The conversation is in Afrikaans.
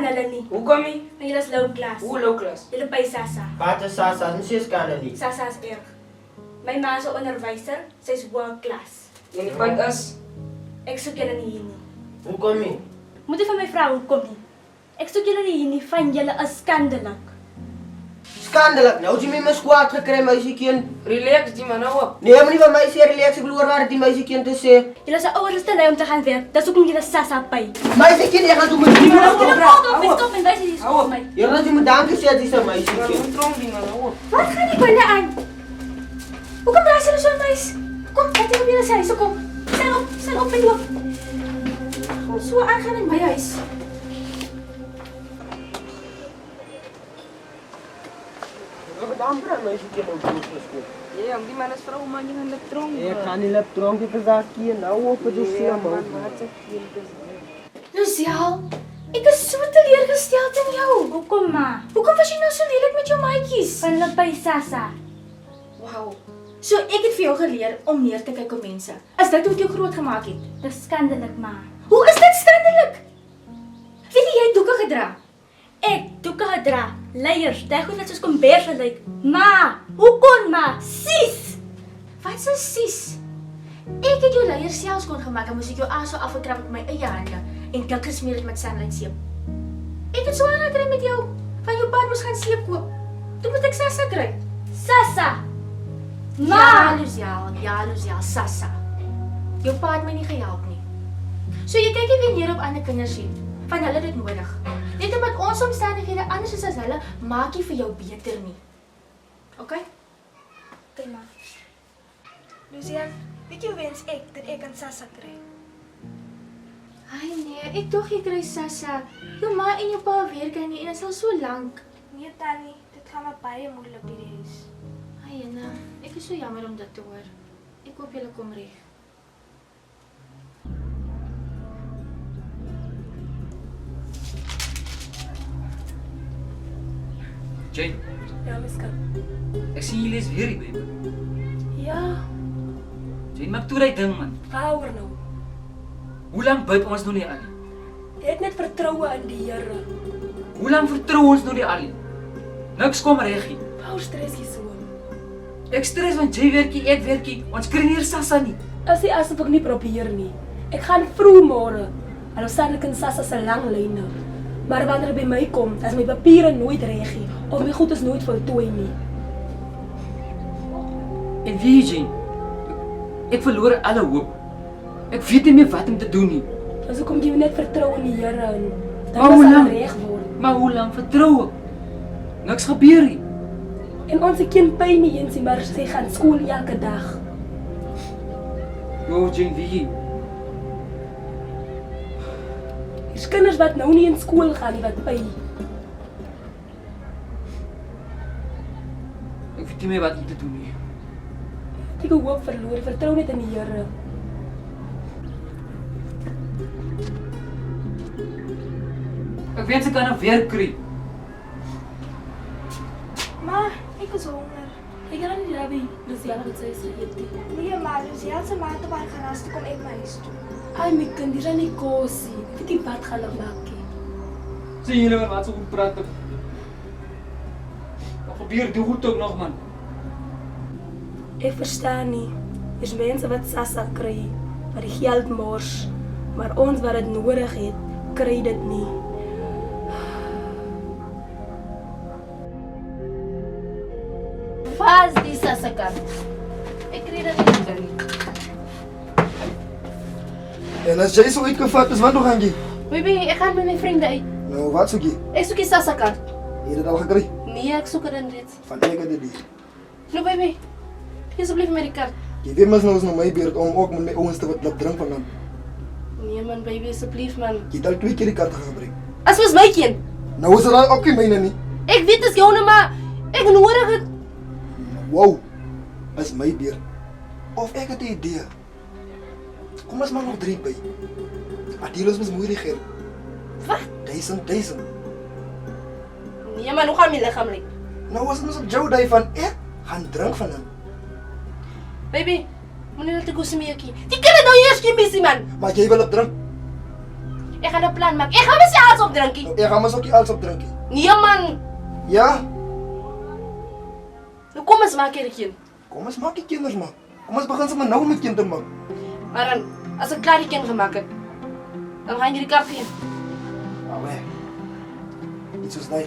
skandale nie. Hoekom nie? Want julle is low class. Hoe low class? Julle by Sasa. Wat is Sasa? Ons is skandale. Sasa is erg. My ma is 'n onderwyser, sy's world class. En die punt is, Ek soek julle nie hier nie. Hoekom nie? Moet jy van my vra hoekom nie? Ek soek julle nie hier nie, van julle is skandelik. Skandale. Nou het jy my skwaad gekry, meisiekind. relax die man nou op. Nee, maar nie van my sê relax, ek wil hoor wat die meisiekind te sê. Julle se ouers is te lui om te gaan werk. Dis hoekom julle Sasa by. Meisiekind, jy gaan doen met die Julle man. stop en wys hier Hou op. my. Jy gaan moet dankie sê dat jy se Maar meisiekind. hoe trom die man nou op? Wat gaan die binne aan? Hoekom draai julle so nice? Kom, laat jy op julle sê, so kom. Staan op en loop. So aangaan in my huis. Wat dan bra meisiekind op die skool. Ja, die man is vrou man, jy gaan dit trom. Ek gaan nie lap dronk die versakie nou op die see man. Wat se kind is dit? Luciel, ek is so teleurgesteld in jou. Hoekom ma? Hoekom was jy nou so lelik met jou maatjies? Van hulle by Sasa. Wow. So ek het vir jou geleer om neer te kyk op mense. Is dit hoe dit jou groot gemaak het? Dis skandelik ma. Hoe is dit skandelik? Wie het jy doeke gedra? Ek doeke gedra, leiers, daai goed wat soos kombers gelyk. Ma, hoe kon ma? Sis. Wat se sis? Ek het jou leier self skoon gemaak en moes ek jou aas so afgekrap met my eie hande en dik gesmeer het met sunlight seep. Ek het swaar gekry met jou. Van jou pa moes gaan seep koop. Toe moet ek Sasa kry. Sasa. Ja, Ma. Luciel, Sasa. Jou pa het my nie gehelp nie. So jy kyk nie weer neer op ander kinders nie. Van hulle het dit nodig. Net omdat ons omstandighede anders is as hulle, maak nie vir jou beter nie. OK? Okay ma. Lucian, weet jy hoe wens ek dat ek aan Sasa kry? Ai nee, ek tog jy kry Sasa. Jou ma en jou pa werk nie en dit is al so lank. Nee Tannie, dit gaan maar baie moeilik hierdie huis. Ai nee, ek is so jammer om dit te hoor. Ek hoop julle kom reg. Jane, Ja, miskat. ek sien julle is weer hier, baby. Ja, Jane, maak toe die ding, man. waaroor nou? Hoe lank byt ons nou nie al? Jy het net vertroue in die Here. Hoe lank vertrou ons nou nie al? Niks kom reg nie. Wou stres jy so? Ek stres want jy werkie, ek werkie. Ons kry nie hier Sasa nie. As jy asof ek nie probeer nie. Ek gaan vroeg môre. Hallo staan ek in Sasa se lang lyne. Maar wanneer hy by my kom, is my papiere nooit reg nie. Of my goed is nooit voltooi nie. En wie, Jane? Ek verloor alle hoop. Ek weet nie meer wat om te doen nie. Dus hoekom jy net vertrou in die Here en Maar dan hoe sal lang? dit reg word. Maar hoe lank vertrou ek? Niks gebeur nie. En ons kind pyn nie eens nie, maar sy gaan skool elke dag. Oh, Jane, wie? Hier's kinders wat nou nie in skool gaan nie wat pyn. Ek weet nie meer wat om te doen nie. Ek het hoop verloor, vertrou net in die Here. Ek wens ek kan 'n werk kry. Maar ek is honger. Ek gaan nie daar by Luciana wat sy sê eet nie. Nee, maar Luciel se maat op haar geras toe kom ek my huis toe. Ai my kind, hier is nie kos nie. Ek weet nie wat gaan ek maak nie. Sien julle maar wat so goed praat. Wat gebeur die goed ook nog, man? Ek verstaan nie. Dis mense wat Sasa kry, wat die geld mors, maar ons wat dit nodig het, kry dit nie. Vas die Sasa kant. Ek kry dit nie. En as jy so uitgevat is, wat nog gaan jy? Baby, ek gaan met my vriende uit. Nou, wat soek jy? Ek soek die Sasa kant. Jy het dit al gekry? Nee, ek soek dit reeds. Van ek het dit nie. Nou baby, asseblief met die kaart. Jy weet mos nou is nou my beurt om ook met my ouens te wat laat drink van dan. Nee man, baby, asseblief man. Jy het al 2 keer die kaart gebruik. As was my kind. Nou is dit al ook nie myne nie. Ek weet dit is joune, maar ek nodig het. Wow, is my beurt. Of ek het 'n idee. Kom ons maak nog 3 by. Adielos mos moeilik geld. Wat? 1000. Nee man, hoe gaan my liggaam lyk? Nou was ons op jou day van ek gaan drink van hom. Baby, moenie net te goeie meekie. Die kinders nou eers geen missie man. Maar jy wil op drink. Ek gaan 'n plan maak. Ek gaan myself opdrinkie. Nou, ek gaan mos ook nie alles opdrinkie. Nee man. Ja? Nou kom ons maak hierdie kind. Kom ons maak die kinders man. Kom ons begin sommer nou met kinders man. Maar dan as ek klaar die kind gemaak het, dan gaan jy die kaart gee. Allee. Iets soos daai.